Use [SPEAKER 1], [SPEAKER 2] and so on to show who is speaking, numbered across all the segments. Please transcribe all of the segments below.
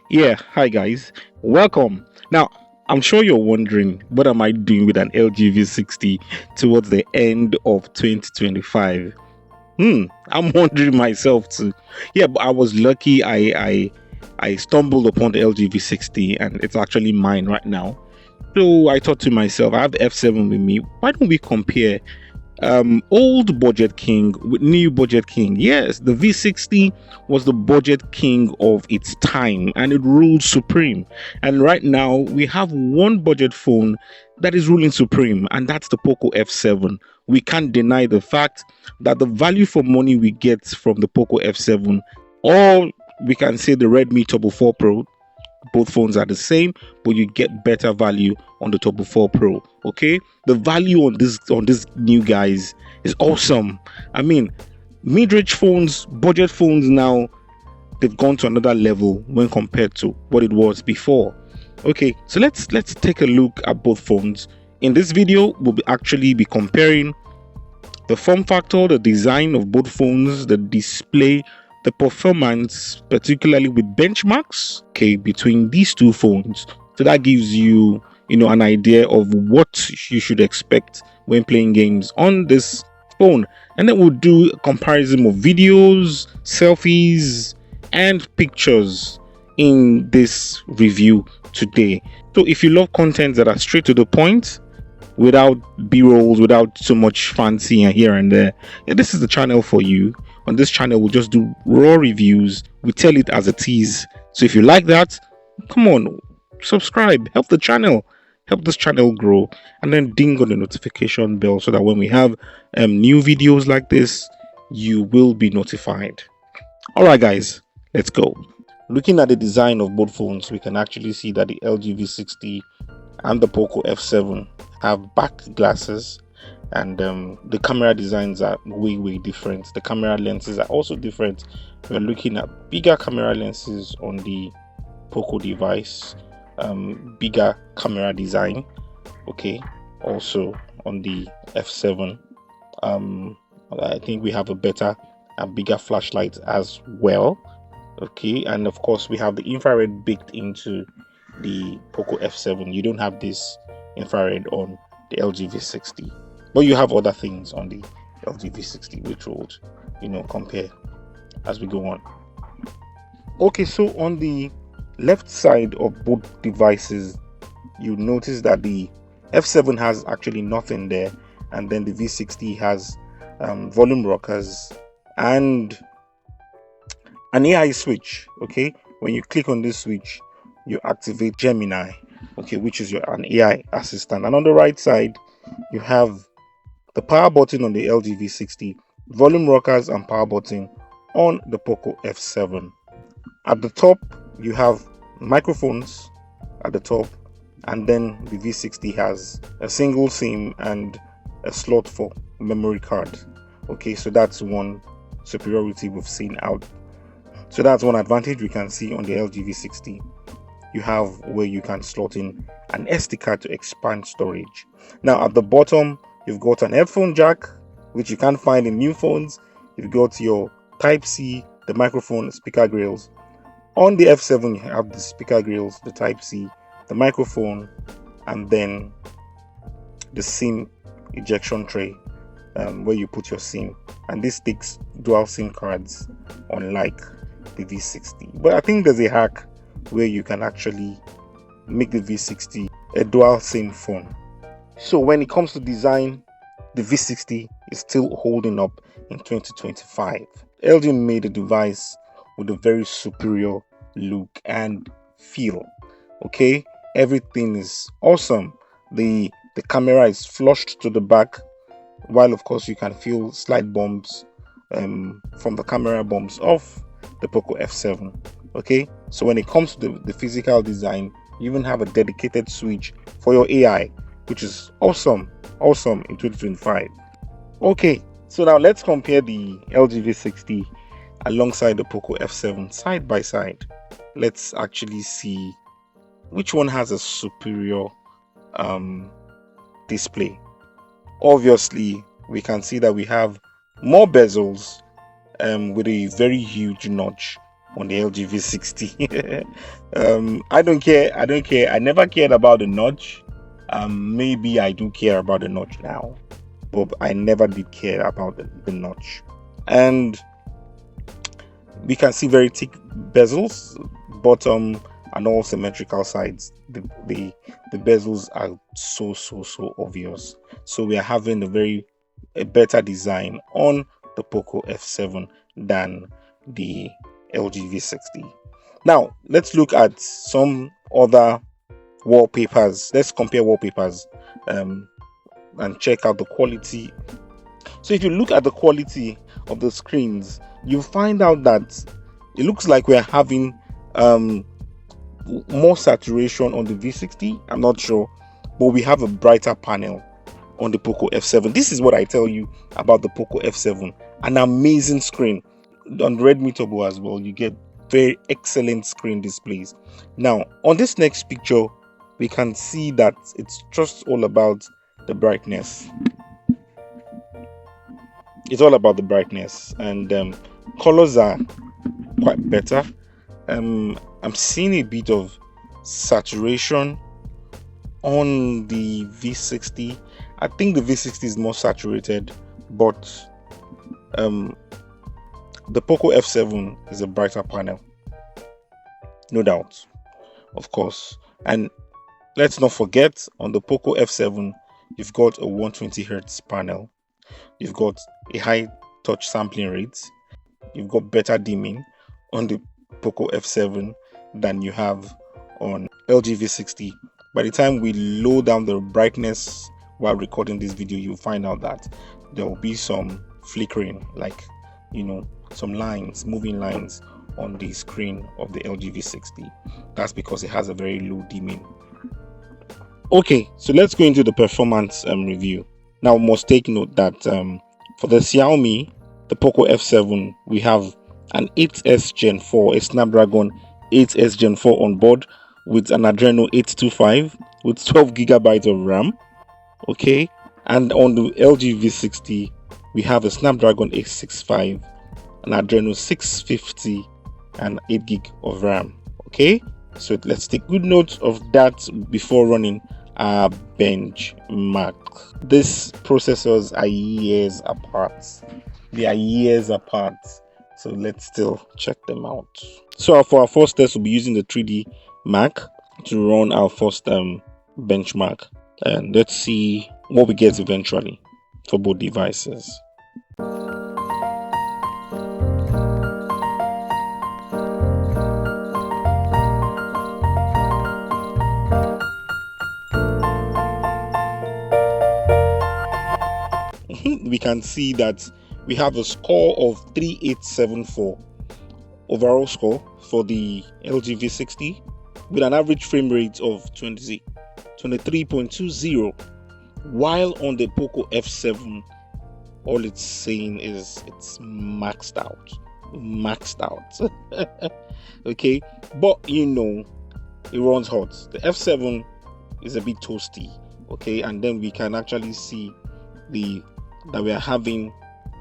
[SPEAKER 1] Yeah, hi guys, welcome. Now, I'm sure you're wondering what am I doing with an LG V60 towards the end of 2025? I'm wondering myself too. Yeah, but I was lucky. I stumbled upon the LG V60 and it's actually mine right now. So I thought to myself, I have the F7 with me. Why don't we compare old budget king with new budget king? Yes, the V60 was the budget king of its time and it ruled supreme. And right now we have one budget phone that is ruling supreme, and that's the POCO F7. We can't deny the fact that the value for money we get from the POCO F7, or we can say the Redmi Turbo 4 Pro, both phones are the same, but you get better value on the Turbo 4 Pro. Okay, the value on this new guys is awesome. I mean, mid-range phones, budget phones now, they've gone to another level when compared to what it was before. Okay, so let's take a look at both phones. In this video, we'll actually be comparing the form factor, the design of both phones, the display, the performance, particularly with benchmarks, okay, between these two phones. So that gives you, an idea of what you should expect when playing games on this phone. And then we'll do a comparison of videos, selfies, and pictures in this review today. So if you love content that are straight to the point, without b-rolls, without so much fancy and here and there, yeah, this is the channel for you. On this channel we'll just do raw reviews, we tell it as it is. So if you like that, come on, subscribe, help the channel, help this channel grow, and then ding on the notification bell so that when we have new videos like this, you will be notified. All right guys, let's go. Looking at the design of both phones, we can actually see that the LG V60 and the POCO F7 have back glasses, and the camera designs are way different. The camera lenses are also different. We're looking at bigger camera lenses on the POCO device, bigger camera design, okay, also on the F7. I think we have a better and bigger flashlight as well, okay, and of course we have the infrared baked into the POCO F7. You don't have this infrared on the LG V60, but you have other things on the LG V60 which would compare as we go on. Okay, so on the left side of both devices, you notice that the F7 has actually nothing there, and then the V60 has volume rockers and an AI switch. Okay, when you click on this switch, you activate Gemini, okay, which is an AI assistant. And on the right side, you have the power button on the LG V60, volume rockers and power button on the POCO F7. At the top, you have microphones at the top, and then the V60 has a single SIM and a slot for memory card. Okay, so that's one superiority we've seen out. So that's one advantage we can see on the LG V60. You have where you can slot in an SD card to expand storage. Now at the bottom, you've got an headphone jack, which you can't find in new phones. You've got your Type-C, the microphone, speaker grills. On the F7, you have the speaker grills, the Type-C, the microphone, and then the SIM ejection tray, where you put your SIM. And this takes dual SIM cards, unlike the V60. But I think there's a hack where you can actually make the V60 a dual SIM phone. So when it comes to design, the V60 is still holding up in 2025. LG made a device with a very superior look and feel. Okay, everything is awesome. The camera is flushed to the back, while of course you can feel slight bumps from the camera bumps of the POCO F7. Okay, so when it comes to the physical design, you even have a dedicated switch for your AI, which is awesome in 2025. Okay, so now let's compare the LG V60 alongside the POCO F7 side by side. Let's actually see which one has a superior display. Obviously, we can see that we have more bezels with a very huge notch on the LG V60. I don't care. I never cared about the notch. Maybe I do care about the notch now, but I never did care about the notch. And we can see very thick bezels, bottom and all symmetrical sides. The bezels are so obvious. So we are having a better design on the POCO F7 than the LG V60. Now let's look at some other wallpapers. Let's compare wallpapers and check out the quality. So if you look at the quality of the screens, you find out that it looks like we're having more saturation on the V60. I'm not sure, but we have a brighter panel on the POCO F7. This is what I tell you about the POCO F7. An amazing screen. On Redmi Turbo as well, you get very excellent screen displays. Now on this next picture, we can see that it's just all about the brightness. It's all about the brightness, and colors are quite better. I'm seeing a bit of saturation on the V60. I think the V60 is more saturated, but the POCO F7 is a brighter panel, no doubt, of course. And let's not forget, on the POCO F7 you've got a 120Hz panel, you've got a high touch sampling rate, you've got better dimming on the POCO F7 than you have on LG V60. By the time we low down the brightness while recording this video, you'll find out that there will be some flickering, like, you know, some lines, moving lines on the screen of the LG V60. That's because it has a very low dimming. Okay, so let's go into the performance review. Now, we must take note that for the Xiaomi, the POCO F7, we have an 8S Gen 4, a Snapdragon 8S Gen 4 on board with an Adreno 825 with 12 gigabytes of RAM. Okay, and on the LG V60, we have a Snapdragon 865, an Adreno 650, and 8 gig of RAM. Okay, so let's take good note of that before running our benchmark. These processors are years apart. They are years apart. So let's still check them out. So for our first test, we'll be using the 3D Mark to run our first benchmark. And let's see what we get eventually for both devices. We can see that we have a score of 3874 overall score for the LG V60 with an average frame rate of 23.20, while on the POCO F7 all it's saying is it's maxed out. Okay, but you know, it runs hot. The F7 is a bit toasty. Okay, and then we can actually see that we are having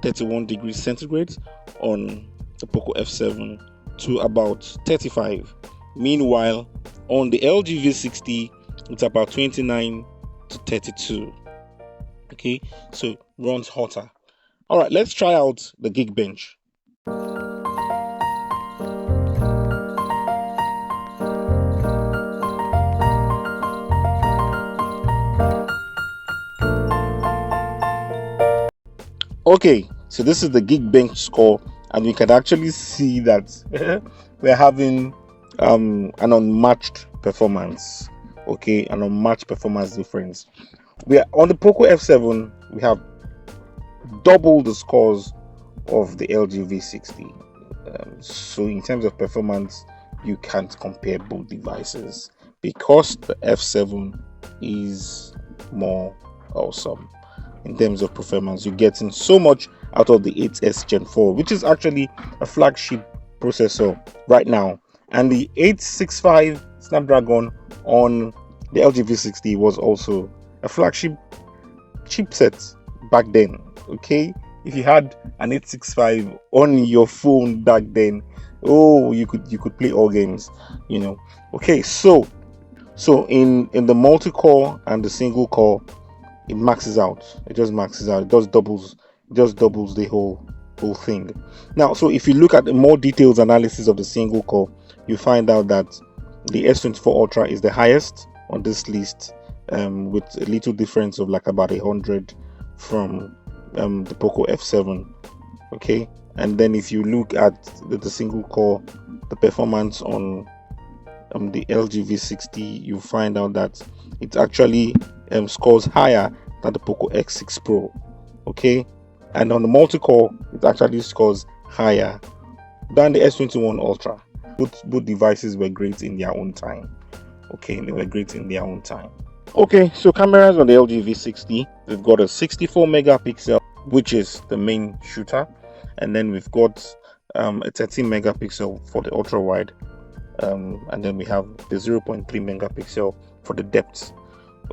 [SPEAKER 1] 31 degrees centigrade on the POCO F7 to about 35. Meanwhile, on the LG V60, it's about 29 to 32. Okay, so runs hotter. All right, let's try out the Geekbench. Okay, so this is the Geekbench score, and we can actually see that we're having an unmatched performance. Okay, an unmatched performance difference. We are on the POCO F7. We have double the scores of the LG V60. So in terms of performance, you can't compare both devices because the F7 is more awesome. In terms of performance, you're getting so much out of the 8S Gen 4, which is actually a flagship processor right now, and the 865 Snapdragon on the LG V60 was also a flagship chipset back then. Okay, if you had an 865 on your phone back then, oh, you could play all games, you know. Okay, so in the multi-core and the single core, it maxes out. It just maxes out. It just doubles the whole thing. Now, so if you look at the more detailed analysis of the single core, you find out that the S24 Ultra is the highest on this list, with a little difference of like about 100 from the POCO F7. Okay, and then if you look at the single core, the performance on the LG V60, you find out that it actually scores higher than the POCO X6 Pro. Okay, and on the multi-core, it actually scores higher than the S21 Ultra. Both devices were great in their own time. Okay, they were great in their own time. Okay, so cameras on the LG V60, we've got a 64 megapixel, which is the main shooter, and then we've got a 13 megapixel for the ultra wide, and then we have the 0.3 megapixel for the depth.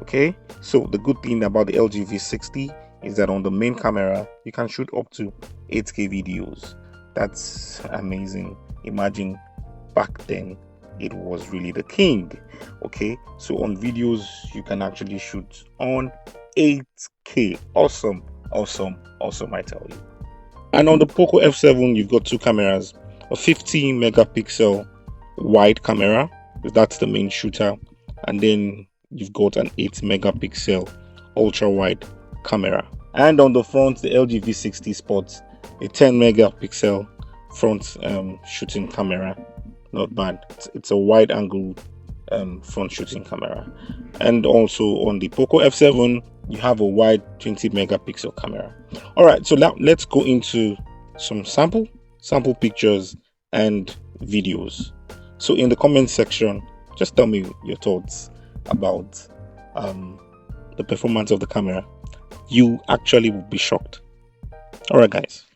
[SPEAKER 1] Okay, so the good thing about the LG V60 is that on the main camera you can shoot up to 8K videos. That's amazing. Imagine back then it was really the king. Okay, so on videos you can actually shoot on 8K. Awesome, I tell you. And on the POCO F7 you've got two cameras, a 15 megapixel wide camera, that's the main shooter, and then you've got an 8 megapixel ultra wide camera. And on the front, the LG V60 sports a 10 megapixel front shooting camera. Not bad. It's a wide angle front shooting camera. And also on the POCO F7 you have a wide 20 megapixel camera. All right, so now let's go into some sample pictures and videos. So in the comment section, just tell me your thoughts about the performance of the camera. You actually will be shocked. All right, guys.